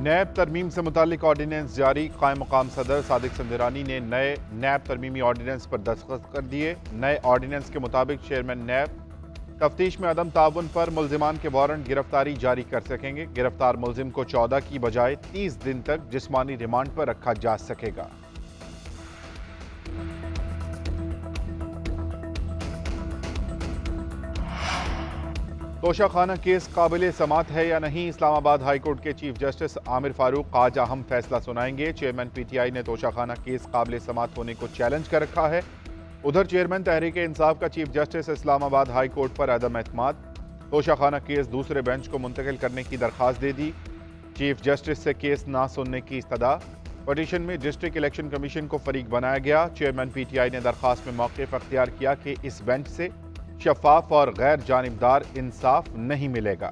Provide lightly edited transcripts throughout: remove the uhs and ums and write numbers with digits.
नैब तरमीम से मुतालिक ऑर्डिनेंस जारी। कायम मकाम सदर सादिक संदरानी ने नए नैब तरमीमी ऑर्डिनेंस पर दस्तखत कर दिए। नए ऑर्डिनेंस के मुताबिक चेयरमैन नैब तफ्तीश में अदम ताउन पर मुल्जिमान के वारंट गिरफ्तारी जारी कर सकेंगे। गिरफ्तार मुल्जिम को 14 की बजाय 30 दिन तक जिस्मानी रिमांड पर रखा जा सकेगा। तोशाखाना केस काबिल समात है या नहीं, इस्लामाबाद हाई कोर्ट के चीफ जस्टिस आमिर फारूक आज अहम फैसला सुनाएंगे। चेयरमैन पीटीआई ने तोशाखाना केस काबिल समात होने को चैलेंज कर रखा है। उधर चेयरमैन तहरीक इंसाफ का chief justice Islamabad high court पर अदम एतमाद। तोशाखाना केस दूसरे बेंच को मुंतकिल करने की दरख्वास्त दे दी। चीफ जस्टिस से केस ना सुनने की इस्तदा। पटिशन में डिस्ट्रिक्ट इलेक्शन कमीशन को फरीक बनाया गया। चेयरमैन पीटीआई ने दरख्वास्त में मौक़िफ़ अख्तियार किया कि इस बेंच से शफाफ और गैर जानिबदार इंसाफ नहीं मिलेगा।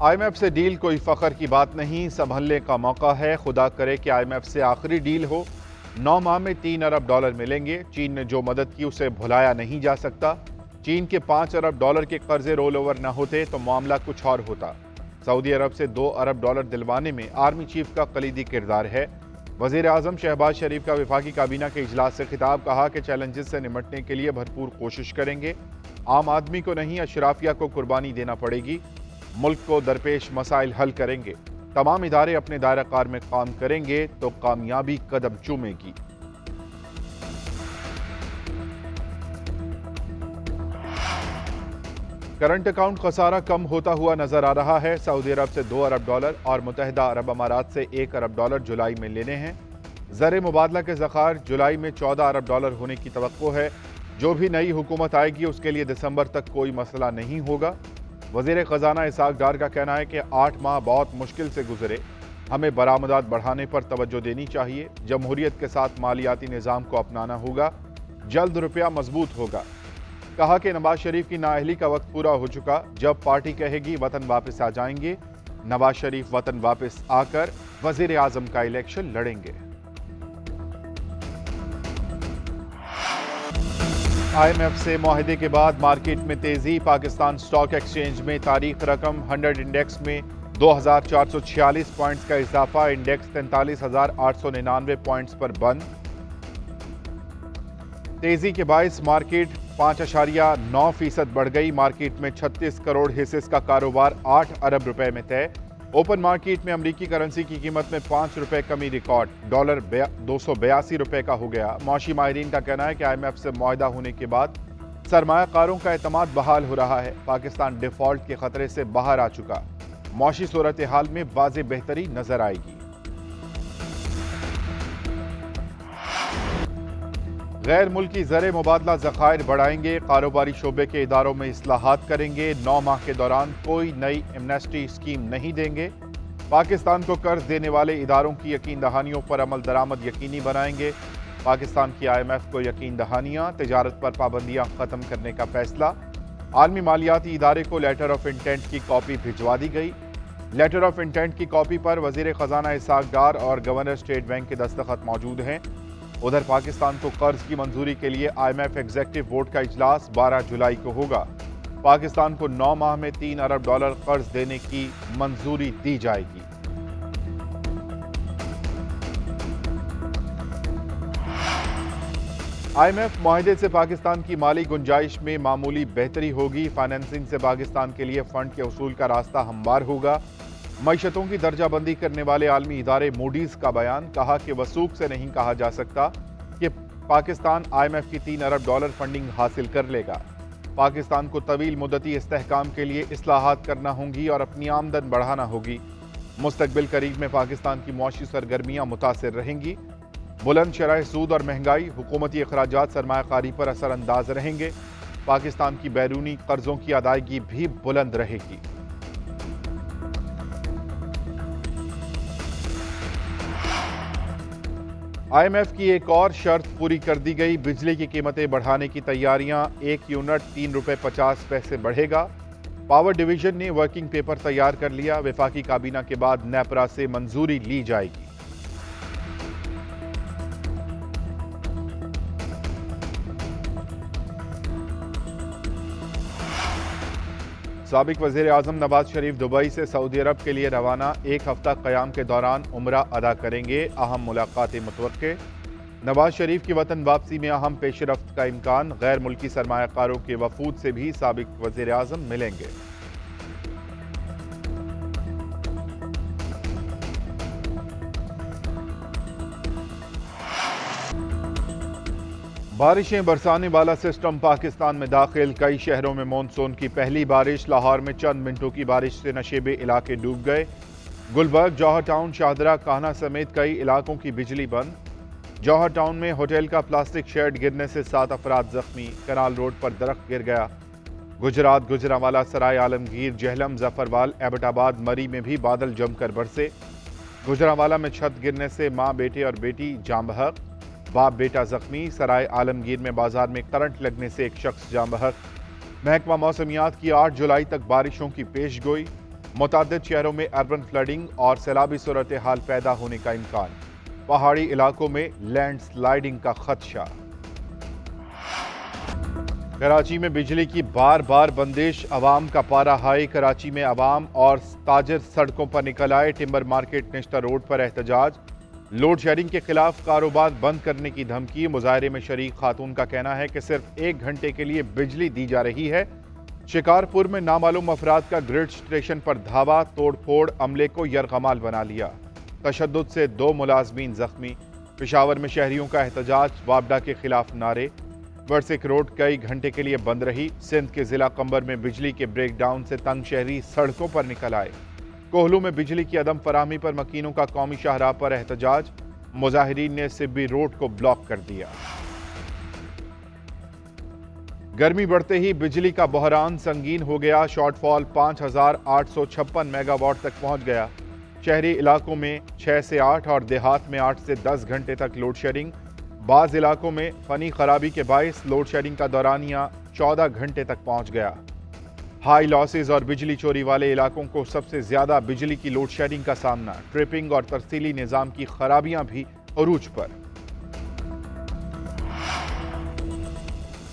IMF से डील कोई फख्र की बात नहीं, संभलने का मौका है। खुदा करे कि IMF से आखिरी डील हो। 9 माह में $3 अरब मिलेंगे। चीन ने जो मदद की उसे भुलाया नहीं जा सकता। चीन के $5 अरब के कर्जे रोल ओवर न होते तो मामला कुछ और होता। सऊदी अरब से $2 अरब दिलवाने में आर्मी चीफ का कलीदी किरदार है। वज़ीर आज़म शहबाज शरीफ का वफाकी काबीना के इजलास से खिताब, कहा कि चैलेंजेस से निमटने के लिए भरपूर कोशिश करेंगे। आम आदमी को नहीं, अशराफिया को कुर्बानी देना पड़ेगी। मुल्क को दरपेश मसाइल हल करेंगे। तमाम इदारे अपने दायरा कार में काम करेंगे तो कामयाबी कदम चूमेगी। करंट अकाउंट खसारा कम होता हुआ नजर आ रहा है। सऊदी अरब से $2 अरब और मुत्तहिदा अरब अमारात से $1 अरब जुलाई में लेने हैं। ज़र मुबादला के ज़खायर जुलाई में $14 अरब होने की तवक्को है। जो भी नई हुकूमत आएगी उसके लिए दिसंबर तक कोई मसला नहीं होगा। वज़ीर ख़जाना इसाक डार का कहना है कि 8 माह बहुत मुश्किल से गुजरे, हमें बरामदात बढ़ाने पर तवज्जो देनी चाहिए। जमहूरियत के साथ मालियाती निज़ाम को अपनाना होगा। जल्द रुपया मजबूत होगा। कहा कि नवाज शरीफ की नाअहली का वक्त पूरा हो चुका। जब पार्टी कहेगी वतन वापस आ जाएंगे। नवाज शरीफ वतन वापस आकर वज़ीर आज़म का इलेक्शन लड़ेंगे। IMF से मुआहदे के बाद मार्केट में तेजी। पाकिस्तान स्टॉक एक्सचेंज में तारीख रकम 100 इंडेक्स में 2446 पॉइंट्स का इजाफा। इंडेक्स 43,899 पॉइंट्स पर बंद। तेजी के बायस मार्केट 5.9% बढ़ गई। मार्केट में 36 करोड़ हिस्सेस का कारोबार 8 अरब रुपए में तय। ओपन मार्केट में अमरीकी करेंसी की कीमत में 5 रुपए कमी रिकॉर्ड। डॉलर 282 रुपए का हो गया। मौशी माहिरीन का कहना है कि IMF से मुआहदा होने के बाद सरमायाकारों का एतमाद बहाल हो रहा है। पाकिस्तान डिफॉल्ट के खतरे से बाहर आ चुका। मौशी सूरत हाल में वाज़ेह बेहतरी नजर आएगी। गैर मुल्की ज़र मुबादला ज़खायर बढ़ाएंगे। कारोबारी शोबे के इदारों में इस्लाहात करेंगे। 9 माह के दौरान कोई नई एमनेस्टी स्कीम नहीं देंगे। पाकिस्तान को कर्ज देने वाले इदारों की यकीन दहानियों पर अमल दरामद यकीनी बनाएंगे। पाकिस्तान की IMF को यकीन दहानियाँ, तिजारत पर पाबंदियाँ ख़त्म करने का फैसला। आलमी मालियाती इदारे को लेटर ऑफ इंटेंट की कॉपी भिजवा दी गई। लेटर ऑफ इंटेंट की कॉपी पर वज़ीर ख़जाना इसाक डार और गवर्नर स्टेट बैंक के दस्तखत मौजूद हैं। उधर पाकिस्तान को कर्ज की मंजूरी के लिए IMF एग्जेक्टिव बोर्ड का इजलास 12 जुलाई को होगा। पाकिस्तान को 9 माह में $3 अरब कर्ज देने की मंजूरी दी जाएगी। IMF मुआहदे से पाकिस्तान की माली गुंजाइश में मामूली बेहतरी होगी। फाइनेंसिंग से पाकिस्तान के लिए फंड के उसूल का रास्ता हमवार होगा। मईशतों की दर्जाबंदी करने वाले आलमी इदारे मूडीज का बयान, कहा कि वसूख से नहीं कहा जा सकता कि पाकिस्तान IMF की $3 अरब फंडिंग हासिल कर लेगा। पाकिस्तान को तवील मुद्दती इस्तेहकाम के लिए इस्लाहात करना होंगी और अपनी आमदन बढ़ाना होगी। मुस्तकबिल करीब में पाकिस्तान की मुआशी सरगर्मियाँ मुतासिर रहेंगी। बुलंद शरह सूद और महंगाई हुकूमती अखराजात सरमायाकारी पर असरअंदाज रहेंगे। पाकिस्तान की बैरूनी कर्जों की अदायगी भी बुलंद रहेगी। IMF की एक और शर्त पूरी कर दी गई। बिजली की कीमतें बढ़ाने की तैयारियां। 1 यूनिट ₹3.50 बढ़ेगा। पावर डिवीजन ने वर्किंग पेपर तैयार कर लिया। वफाकी काबीना के बाद नेपरा से मंजूरी ली जाएगी। साबिक वज़ीर आज़म नवाज शरीफ दुबई से सऊदी अरब के लिए रवाना। 1 हफ्ता क़याम के दौरान उम्रा अदा करेंगे। अहम मुलाकातें मुतवक्के। नवाज शरीफ की वतन वापसी में अहम पेशरफ्त का इम्कान। गैर मुल्की सरमायाकारों के वफूद से भी साबिक वज़ीर आज़म मिलेंगे। बारिशें बरसाने वाला सिस्टम पाकिस्तान में दाखिल। कई शहरों में मानसून की पहली बारिश। लाहौर में चंद मिनटों की बारिश से नशेबे इलाके डूब गए। गुलबर्ग, जौहर टाउन, शाहदरा, कान्हा समेत कई इलाकों की बिजली बंद। जौहर टाउन में होटल का प्लास्टिक शेड गिरने से 7 अफराद जख्मी। कनाल रोड पर दरख्त गिर गया। गुजरात, गुजरांवाला, सराय आलमगीर, जहलम, जफरवाल, एबटाबाद, मरी में भी बादल जमकर बरसे। गुजरांवाला में छत गिरने से मां, बेटे और बेटी जाम बहक। बाप बेटा जख्मी। सराय आलमगीर में बाजार में करंट लगने से एक शख्स जाम बहक। महकमा मौसमियात की 8 जुलाई तक बारिशों की पेशगोई। मुतअद्दिद शहरों में अर्बन फ्लडिंग और सैलाबी सूरत हाल पैदा होने का इम्कान। पहाड़ी इलाकों में लैंडस्लाइडिंग का खदशा। कराची में बिजली की बार बार बंदिश। अवाम का पारा हाई। कराची में अवाम और ताजिर सड़कों पर निकल आए। टिम्बर मार्केट, निश्ता रोड पर एहतजाज। लोड शेडिंग के खिलाफ कारोबार बंद करने की धमकी। मुजाहरे में शरीक खातून का कहना है कि सिर्फ 1 घंटे के लिए बिजली दी जा रही है। शिकारपुर में नामालूम अफराद का ग्रिड स्टेशन पर धावा। तोड़फोड़, अमले को यरगमाल बना लिया। तशद्दुद से 2 मुलाजमीन जख्मी। पेशावर में शहरियों का एहतजाज। वापडा के खिलाफ नारे। वर्सिक रोड कई घंटे के लिए बंद रही। सिंध के जिला कंबर में बिजली के ब्रेकडाउन से तंग शहरी सड़कों पर निकल आए। कोहलू में बिजली की अदम फराहमी पर मकीनों का कौमी शाहराह पर एहतजाज। मुजाहिरीन ने सिब्बी रोड को ब्लॉक कर दिया। गर्मी बढ़ते ही बिजली का बहरान संगीन हो गया। शॉर्टफॉल 5856 मेगावाट तक पहुंच गया। शहरी इलाकों में 6 से 8 और देहात में 8 से 10 घंटे तक लोड शेडिंग। बाज़ इलाकों में फनी खराबी के बायस लोड शेडिंग का दौरानिया 14 घंटे तक पहुंच गया। हाई लॉसेज और बिजली चोरी वाले इलाकों को सबसे ज्यादा बिजली की लोड शेडिंग का सामना। ट्रिपिंग और तरसीली निजाम की खराबियां भी अरूज पर।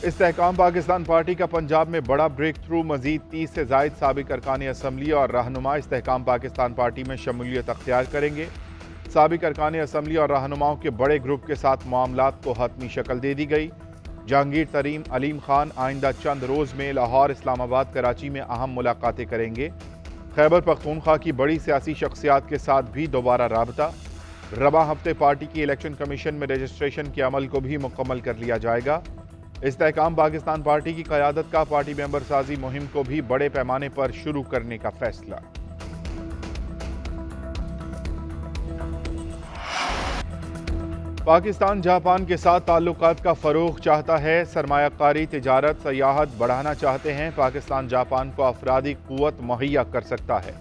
इस्तेहकाम पाकिस्तान पार्टी का पंजाब में बड़ा ब्रेक थ्रू। मजीद 30 से जायद साबिक अरकान असम्बली और रहनुमा इस्तेहकाम पाकिस्तान पार्टी में शमूलियत अख्तियार करेंगे। साबिक अरकान असम्बली और रहनुमाओं के बड़े ग्रुप के साथ मामलात को हतमी शक्ल दे दी गई। जहांगीर तरीन, अलीम खान आइंदा चंद रोज में लाहौर, इस्लामाबाद, कराची में अहम मुलाकातें करेंगे। खैबर पख्तूनख्वा की बड़ी सियासी शख्सियात के साथ भी दोबारा राबता। रबा हफ्ते पार्टी की इलेक्शन कमीशन में रजिस्ट्रेशन के अमल को भी मुकम्मल कर लिया जाएगा। इस्तेहकाम पाकिस्तान पार्टी की क़यादत का पार्टी मेंबर साजी मुहिम को भी बड़े पैमाने पर शुरू करने का फैसला। पाकिस्तान जापान के साथ ताल्लुकात का फ़रोग़ चाहता है। सरमायाकारी, तिजारत, सयाहत बढ़ाना चाहते हैं। पाकिस्तान जापान को अफरादी क़ुव्वत मुहैया कर सकता है।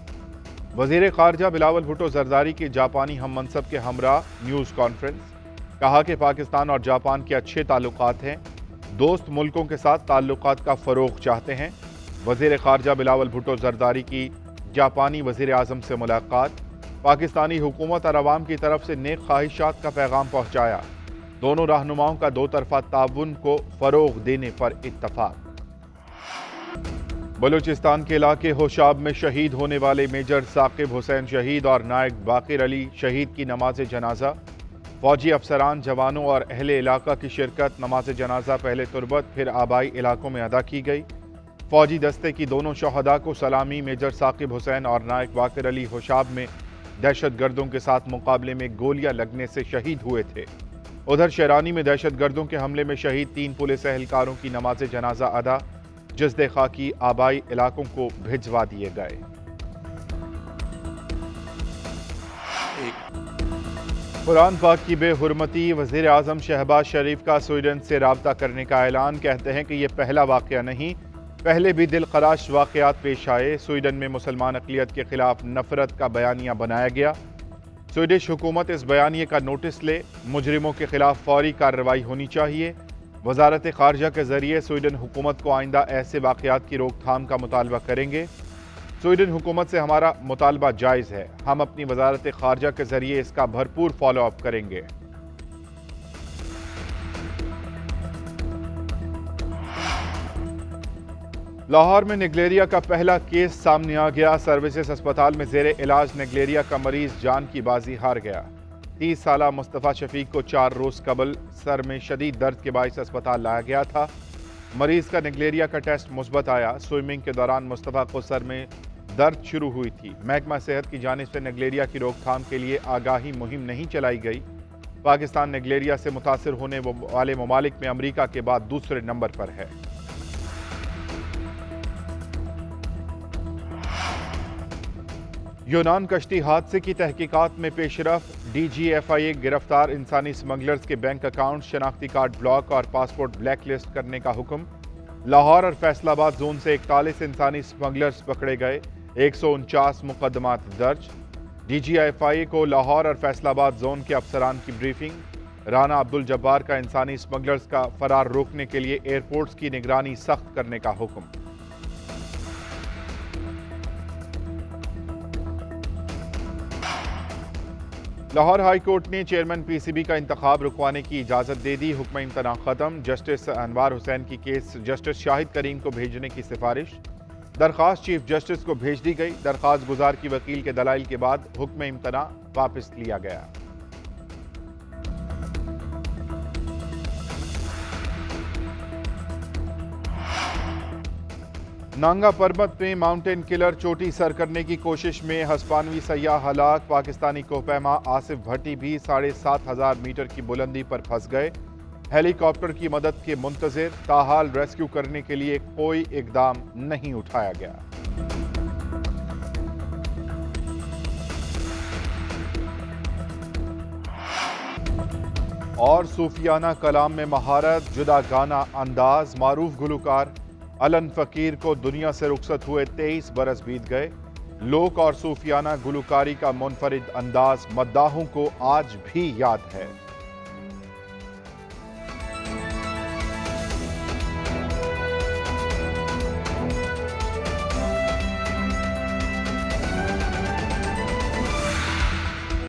वज़ीर ख़ारजा बिलावल भुट्टो ज़रदारी की जापानी हम मनसब के हमरा न्यूज़ कॉन्फ्रेंस। कहा कि पाकिस्तान और जापान के अच्छे ताल्लुकात हैं। दोस्त मुल्कों के साथ ताल्लुकात का फ़रोग़ चाहते हैं। वज़ीर ख़ारजा बिलावल भुट्टो ज़रदारी की जापानी वज़ीर आज़म से मुलाकात। पाकिस्तानी हुकूमत और अवाम की तरफ से नेक ख्वाहिशात का पैगाम पहुँचाया। दोनों रहनुमाओं का 2 तरफ़ा ताउन को फ़रोग़ देने पर इत्तफ़ाक़। बलूचिस्तान के इलाके होशाब में शहीद होने वाले मेजर साकिब हुसैन शहीद और नायक बाकिर अली शहीद की नमाज जनाजा। फौजी अफसरान, जवानों और अहले इलाका की शिरकत। नमाज जनाजा पहले तुरबत फिर आबाई इलाकों में अदा की गई। फौजी दस्ते की दोनों शहदा को सलामी। मेजर साकिब हुसैन और नायक बाकिर अली होशाब में दहशतगर्दों के साथ मुकाबले में गोलियां लगने से शहीद हुए थे। उधर शेरानी में दहशतगर्दों के हमले में शहीद 3 पुलिस एहलकारों की नमाज जनाजा अदा। जस्दे खाकी आबाई इलाकों को भिजवा दिए गए। कुरान पाक की बेहुरमती। वज़ीर आज़म शहबाज शरीफ का स्वीडन से राब्ता करने का ऐलान। कहते हैं कि यह पहला वाक़या नहीं, पहले भी दिलखराश वाक़यात पेश आए। स्वीडन में मुसलमान अक़लियत के खिलाफ नफरत का बयानिया बनाया गया। स्वीडिश हुकूमत इस बयानिए का नोटिस ले। मुजरिमों के खिलाफ फौरी कार्रवाई होनी चाहिए। वज़ारत ख़ारजा के ज़रिए स्वीडन हुकूमत को आइंदा ऐसे वाक़यात की रोकथाम का मुतालबा करेंगे। स्वीडन हुकूमत से हमारा मुतालबा जायज़ है। हम अपनी वज़ारत ख़ारजा के ज़रिए इसका भरपूर फॉलो अप करेंगे। लाहौर में निगलेरिया का पहला केस सामने आ गया। सर्विसेज अस्पताल में जेर इलाज निगलेरिया का मरीज जान की बाजी हार गया। 30 साला मुस्तफ़ा शफीक को 4 रोज कबल सर में शदीद दर्द के बायस अस्पताल लाया गया था। मरीज का निगलेरिया का टेस्ट मुस्बत आया। स्विमिंग के दौरान मुस्तफ़ा को सर में दर्द शुरू हुई थी। महकमा सेहत की जानिब से निगलेरिया की रोकथाम के लिए आगाही मुहिम नहीं चलाई गई। पाकिस्तान निगलेरिया से मुतासिर होने वाले ममालिक में अमरीका के बाद दूसरे नंबर पर है। यूनान कश्ती हादसे की तहकीकात में पेशरफ। DGFIA गिरफ्तार इंसानी स्मगलर्स के बैंक अकाउंट, शनाख्ती कार्ड ब्लॉक और पासपोर्ट ब्लैक लिस्ट करने का हुक्म। लाहौर और फैसलाबाद जोन से 41 इंसानी स्मगलर्स पकड़े गए। 149 मुकदमात दर्ज। DGFIA को लाहौर और फैसलाबाद जोन के अफसरान की ब्रीफिंग। राना अब्दुल जब्बार का इंसानी स्मगलर्स का फरार रोकने के लिए एयरपोर्ट्स की निगरानी सख्त करने का हुक्म। लाहौर हाई कोर्ट ने चेयरमैन PCB का इंतखाब रुकवाने की इजाज़त दे दी। हुक्म इम्तना ख़त्म। जस्टिस अनवार हुसैन की केस जस्टिस शाहिद करीम को भेजने की सिफारिश। दरख्वास्त चीफ जस्टिस को भेज दी गई। दरख्वास्त गुजार की वकील के दलाइल के बाद हुक्म इम्तना वापस लिया गया। नांगा पर्वत में माउंटेन किलर चोटी सर करने की कोशिश में हस्पानवी सयाह हलाक। पाकिस्तानी कोहपैमा आसिफ भट्टी भी 7500 मीटर की बुलंदी पर फंस गए। हेलीकॉप्टर की मदद के मुंतजिर, ताहाल रेस्क्यू करने के लिए कोई इकदाम नहीं उठाया गया। और सूफियाना कलाम में महारत, जुदा गाना अंदाज। मारूफ गुलकार अलन फकीर को दुनिया से रुखसत हुए 23 बरस बीत गए। लोक और सूफियाना गुलकारी का मुनफरिद अंदाज मद्दाहों को आज भी याद है।